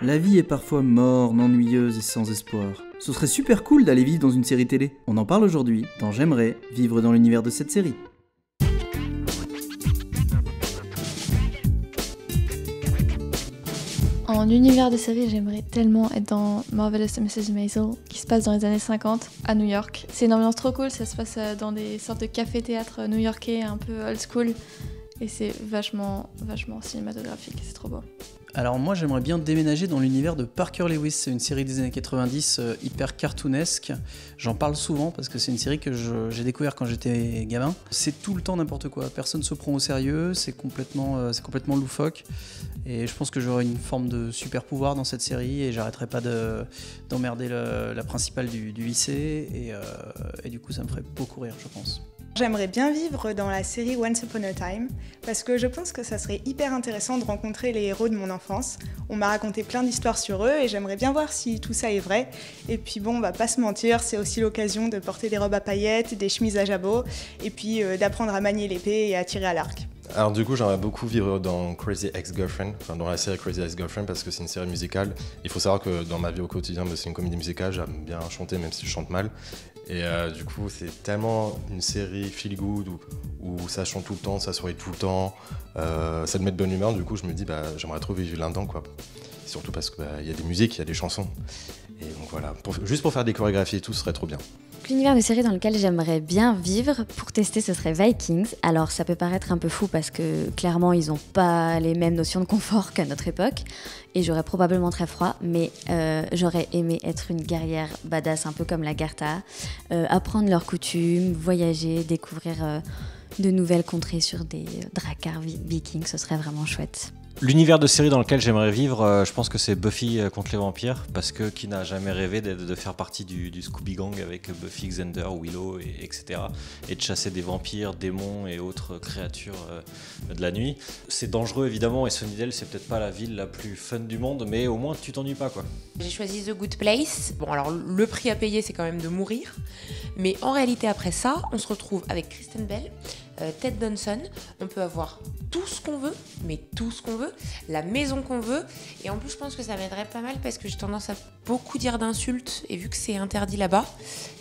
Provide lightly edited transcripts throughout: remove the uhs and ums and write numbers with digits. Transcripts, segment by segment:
La vie est parfois morne, ennuyeuse et sans espoir. Ce serait super cool d'aller vivre dans une série télé. On en parle aujourd'hui dans J'aimerais vivre dans l'univers de cette série. En univers de série, j'aimerais tellement être dans Marvelous Mrs. Maisel, qui se passe dans les années 50 à New York. C'est une ambiance trop cool, ça se passe dans des sortes de cafés-théâtres new-yorkais un peu old school. Et c'est vachement cinématographique, c'est trop beau. Alors moi j'aimerais bien déménager dans l'univers de Parker Lewis, c'est une série des années 90 hyper cartoonesque. J'en parle souvent parce que c'est une série que j'ai découvert quand j'étais gamin. C'est tout le temps n'importe quoi, personne ne se prend au sérieux, c'est complètement loufoque. Et je pense que j'aurai une forme de super pouvoir dans cette série et j'arrêterai pas d'emmerder la principale du lycée et du coup ça me ferait beaucoup rire je pense. J'aimerais bien vivre dans la série Once Upon a Time parce que je pense que ça serait hyper intéressant de rencontrer les héros de mon enfance. On m'a raconté plein d'histoires sur eux et j'aimerais bien voir si tout ça est vrai. Et puis bon, on va pas se mentir, c'est aussi l'occasion de porter des robes à paillettes, des chemises à jabot et puis d'apprendre à manier l'épée et à tirer à l'arc. Alors du coup j'aimerais beaucoup vivre dans Crazy Ex-Girlfriend, enfin dans la série Crazy Ex-Girlfriend parce que c'est une série musicale. Il faut savoir que dans ma vie au quotidien c'est une comédie musicale, j'aime bien chanter même si je chante mal. Et du coup c'est tellement une série feel good où ça chante tout le temps, ça sourit tout le temps, ça te met de bonne humeur. Du coup je me dis j'aimerais trop vivre là-dedans quoi. Surtout parce qu'il y a des musiques, il y a des chansons. Et donc voilà, juste pour faire des chorégraphies et tout, ce serait trop bien. L'univers de série dans lequel j'aimerais bien vivre, pour tester, ce serait Vikings. Alors ça peut paraître un peu fou parce que clairement ils n'ont pas les mêmes notions de confort qu'à notre époque et j'aurais probablement très froid, mais j'aurais aimé être une guerrière badass un peu comme Lagertha, apprendre leurs coutumes, voyager, découvrir de nouvelles contrées sur des dracars vikings, ce serait vraiment chouette. L'univers de série dans lequel j'aimerais vivre, je pense que c'est Buffy contre les vampires, parce que qui n'a jamais rêvé de faire partie du Scooby Gang avec Buffy, Xander, Willow, etc. Et de chasser des vampires, démons et autres créatures de la nuit. C'est dangereux évidemment, et Sunnydale c'est peut-être pas la ville la plus fun du monde, mais au moins tu t'ennuies pas quoi. J'ai choisi The Good Place. Bon alors le prix à payer c'est quand même de mourir, mais en réalité après ça on se retrouve avec Kristen Bell, Ted Danson, on peut avoir tout ce qu'on veut, mais tout ce qu'on veut, la maison qu'on veut, et en plus je pense que ça m'aiderait pas mal parce que j'ai tendance à beaucoup dire d'insultes, et vu que c'est interdit là-bas,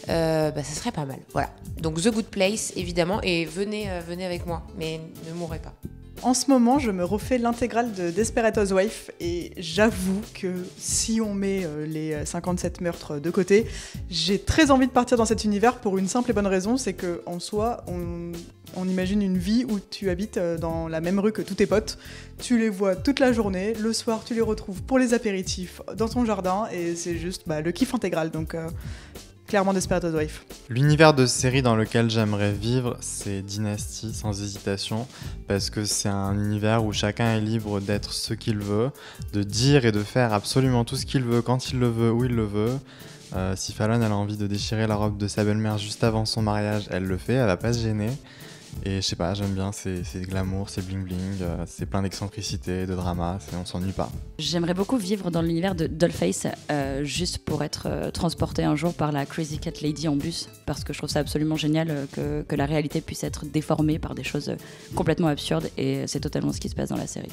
ça serait pas mal, voilà. Donc The Good Place évidemment, et venez avec moi, mais ne mourrez pas. En ce moment, je me refais l'intégrale de Desperate Housewives et j'avoue que si on met les 57 meurtres de côté, j'ai très envie de partir dans cet univers pour une simple et bonne raison, c'est qu'en soi, on imagine une vie où tu habites dans la même rue que tous tes potes, tu les vois toute la journée, le soir tu les retrouves pour les apéritifs dans ton jardin et c'est juste le kiff intégral, donc clairement Desperate Housewives. L'univers de série dans lequel j'aimerais vivre, c'est Dynasty, sans hésitation, parce que c'est un univers où chacun est libre d'être ce qu'il veut, de dire et de faire absolument tout ce qu'il veut, quand il le veut, où il le veut. Si Fallon elle a envie de déchirer la robe de sa belle-mère juste avant son mariage, elle le fait, elle va pas se gêner. Et je sais pas, j'aime bien, c'est glamour, c'est bling bling, c'est plein d'excentricité, de drama, on s'ennuie pas. J'aimerais beaucoup vivre dans l'univers de Dollface, juste pour être transporté un jour par la Crazy Cat Lady en bus, parce que je trouve ça absolument génial que la réalité puisse être déformée par des choses complètement absurdes, et c'est totalement ce qui se passe dans la série.